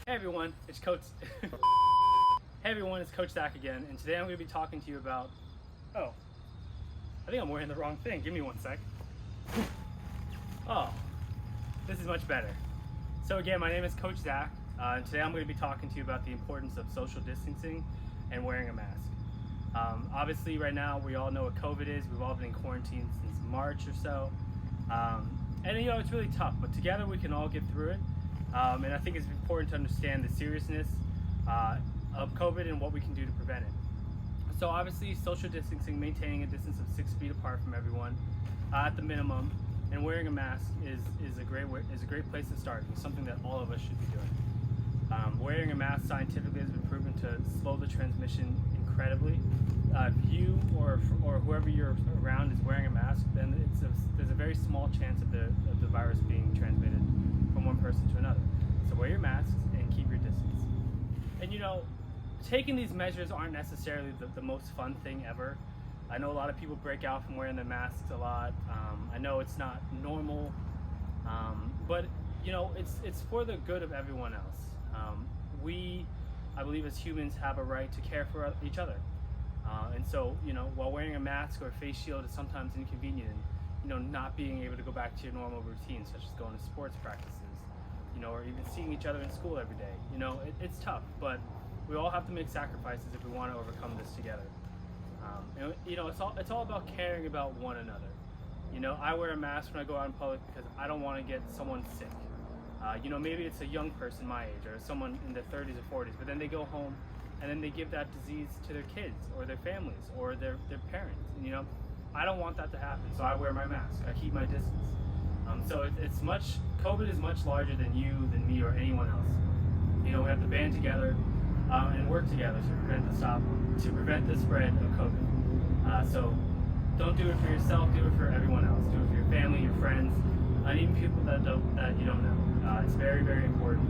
Hey everyone, it's Coach. Hey everyone, it's Coach Zach again, and today I'm going to be talking to you about. Oh, I think I'm wearing the wrong thing. Give me one sec. Oh, this is much better. So again, my name is Coach Zach, and today I'm going to be talking to you about the importance of social distancing and wearing a mask. Obviously, right now we all know what COVID is. We've all been in quarantine since March or so, and you know it's really tough. But together we can all get through it. And I think it's important to understand the seriousness of COVID and what we can do to prevent it. So obviously, social distancing, maintaining a distance of 6 feet apart from everyone at the minimum, and wearing a mask is a great place to start. It's something that all of us should be doing. Wearing a mask scientifically has been proven to slow the transmission incredibly. If you or whoever you're around is wearing a mask, then there's a very small chance of the virus being transmitted from one person to another. So wear your masks and keep your distance. And you know, taking these measures aren't necessarily the most fun thing ever. I know a lot of people break out from wearing their masks a lot. I know it's not normal, but you know, it's for the good of everyone else. I believe as humans have a right to care for each other. And so, you know, while wearing a mask or a face shield is sometimes inconvenient, and, you know, not being able to go back to your normal routine, such as going to sports practices, you know, or even seeing each other in school every day, you know, it's tough, but we all have to make sacrifices if we want to overcome this together. And, you know, it's all about caring about one another. You know, I wear a mask when I go out in public because I don't want to get someone sick. You know, maybe it's a young person my age or someone in their 30s or 40s, but then they go home and then they give that disease to their kids or their families or their parents. And, you know, I don't want that to happen, so I wear my mask. I keep my distance. So COVID is much larger than you, than me, or anyone else. You know, we have to band together and work together to prevent the spread of COVID. So don't do it for yourself, do it for everyone else. Do it for your family, your friends, and even people that you don't know. It's very, very important.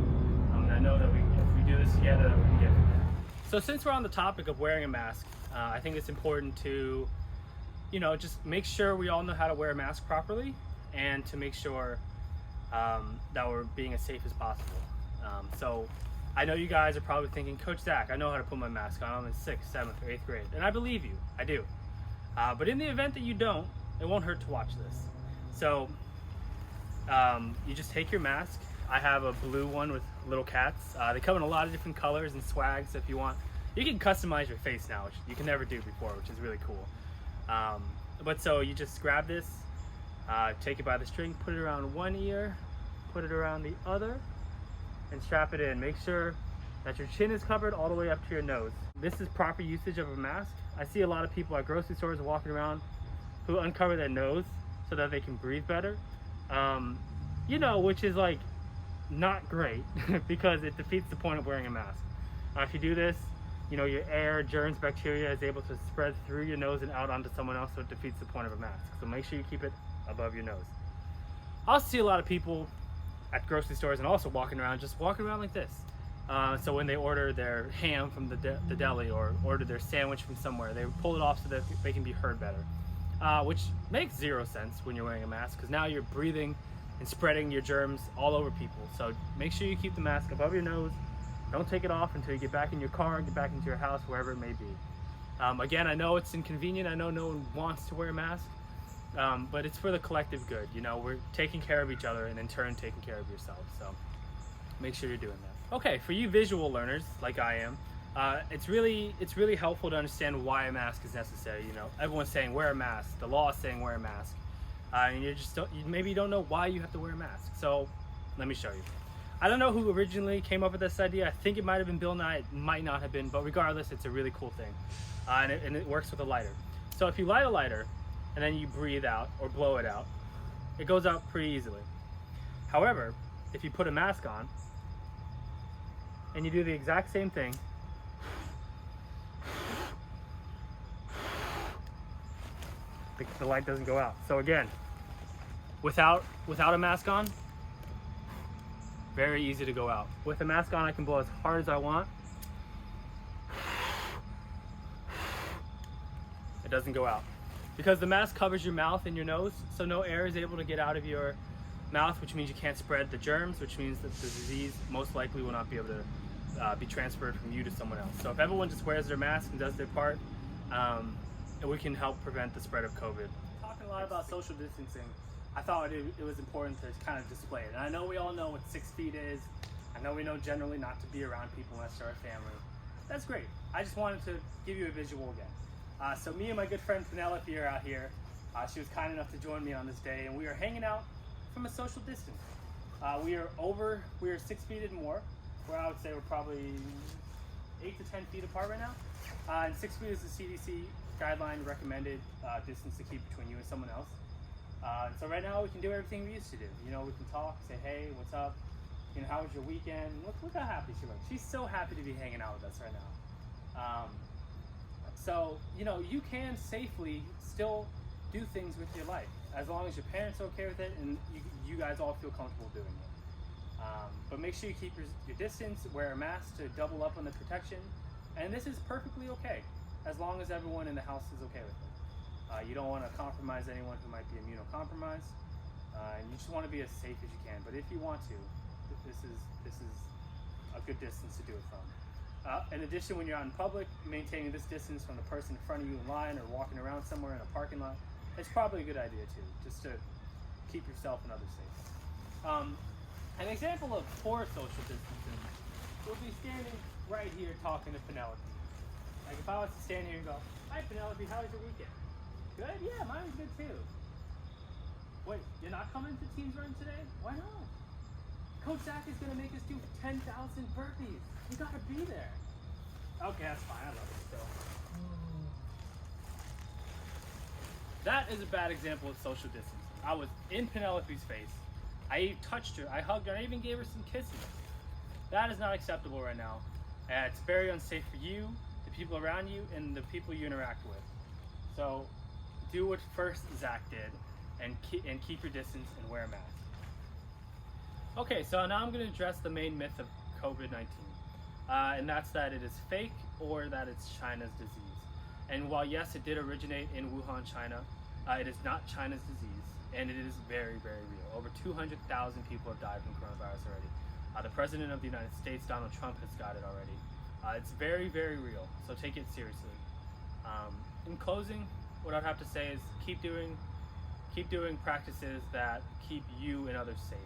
And I know that if we do this together, we can get through it. So since we're on the topic of wearing a mask, I think it's important to, you know, just make sure we all know how to wear a mask properly, and to make sure that we're being as safe as possible. So I know you guys are probably thinking, Coach Zach, I know how to put my mask on. I'm in 6th, 7th, or 8th grade. And I believe you, I do. But in the event that you don't, it won't hurt to watch this. So you just take your mask. I have a blue one with little cats. They come in a lot of different colors and swags. If you want, you can customize your face now, which you can never do before, which is really cool. But so you just grab this, take it by the string, put it around one ear, put it around the other, and strap it in. Make sure that your chin is covered all the way up to your nose. This is proper usage of a mask. I see a lot of people at grocery stores walking around who uncover their nose so that they can breathe better. You know, which is like not great because it defeats the point of wearing a mask. If you do this, you know, your air, germs, bacteria is able to spread through your nose and out onto someone else, so it defeats the point of a mask. So make sure you keep it above your nose. I also see a lot of people at grocery stores and also walking around like this. So when they order their ham from the deli or order their sandwich from somewhere, they pull it off so that they can be heard better. Which makes zero sense when you're wearing a mask, because now you're breathing and spreading your germs all over people. So make sure you keep the mask above your nose. Don't take it off until you get back in your car, get back into your house, wherever it may be. Again, I know it's inconvenient. I know no one wants to wear a mask, but it's for the collective good. You know, we're taking care of each other and in turn taking care of yourself. So make sure you're doing that. Okay, for you visual learners like I am, it's really helpful to understand why a mask is necessary. You know, everyone's saying wear a mask. The law is saying wear a mask. And maybe you don't know why you have to wear a mask. So let me show you. I don't know who originally came up with this idea. I think it might have been Bill Nye. It might not have been, but regardless, it's a really cool thing. And it works with a lighter. So if you light a lighter and then you breathe out or blow it out, it goes out pretty easily. However, if you put a mask on and you do the exact same thing, the light doesn't go out. So again, without a mask on, very easy to go out. With a mask on, I can blow as hard as I want. It doesn't go out because the mask covers your mouth and your nose, so no air is able to get out of your Mouth, which means you can't spread the germs, which means that the disease most likely will not be able to be transferred from you to someone else. So if everyone just wears their mask and does their part, we can help prevent the spread of COVID. Talking a lot about social distancing, I thought it was important to kind of display it. And I know we all know what 6 feet is. I know we know generally not to be around people unless they're our family. That's great. I just wanted to give you a visual again. So me and my good friend Penelope are out here. She was kind enough to join me on this day, and we are hanging out from a social distance. We are 6 feet and more, where I would say we're probably 8 to 10 feet apart right now. And 6 feet is the CDC guideline recommended distance to keep between you and someone else. And so right now we can do everything we used to do. You know, we can talk, say, hey, what's up? You know, how was your weekend? Look how happy she looks. She's so happy to be hanging out with us right now. So, you know, you can safely still do things with your life as long as your parents are okay with it and you guys all feel comfortable doing it. But make sure you keep your distance, wear a mask to double up on the protection, and this is perfectly okay as long as everyone in the house is okay with it. You don't want to compromise anyone who might be immunocompromised, and you just want to be as safe as you can. But if you want to, this is a good distance to do it from. In addition, when you're out in public, maintaining this distance from the person in front of you in line or walking around somewhere in a parking lot, it's probably a good idea too, just to keep yourself and others safe. An example of poor social distancing would be standing right here talking to Penelope. Like if I was to stand here and go, hi Penelope, how was your weekend? Good? Yeah, mine was good too. Wait, you're not coming to Teens Run today? Why not? Coach Zach is going to make us do 10,000 burpees. You got to be there. Okay, that's fine. I love it still. That is a bad example of social distancing. I was in Penelope's face. I touched her. I hugged her. I even gave her some kisses. That is not acceptable right now. It's very unsafe for you, the people around you, and the people you interact with. So do what first Zach did and keep your distance and wear a mask. Okay, so now I'm going to address the main myth of COVID-19. And that's that it is fake or that it's China's disease. And while yes, it did originate in Wuhan, China, it is not China's disease, and it is very, very real. Over 200,000 people have died from coronavirus already. The President of the United States, Donald Trump, has got it already. It's very, very real, so take it seriously. In closing, what I'd have to say is keep doing practices that keep you and others safe.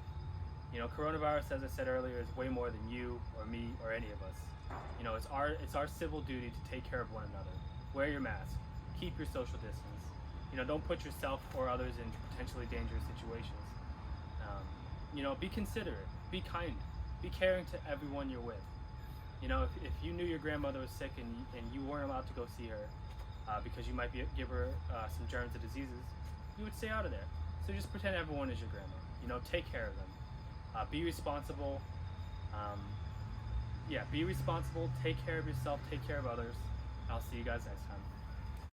You know, coronavirus, as I said earlier, is way more than you or me or any of us. You know, it's our civil duty to take care of one another. Wear your mask. Keep your social distance. You know, don't put yourself or others in potentially dangerous situations. You know, be considerate. Be kind. Be caring to everyone you're with. You know, if you knew your grandmother was sick and you weren't allowed to go see her because you might give her some germs or diseases, you would stay out of there. So just pretend everyone is your grandma. You know, take care of them. Be responsible. Be responsible. Take care of yourself. Take care of others. I'll see you guys next time.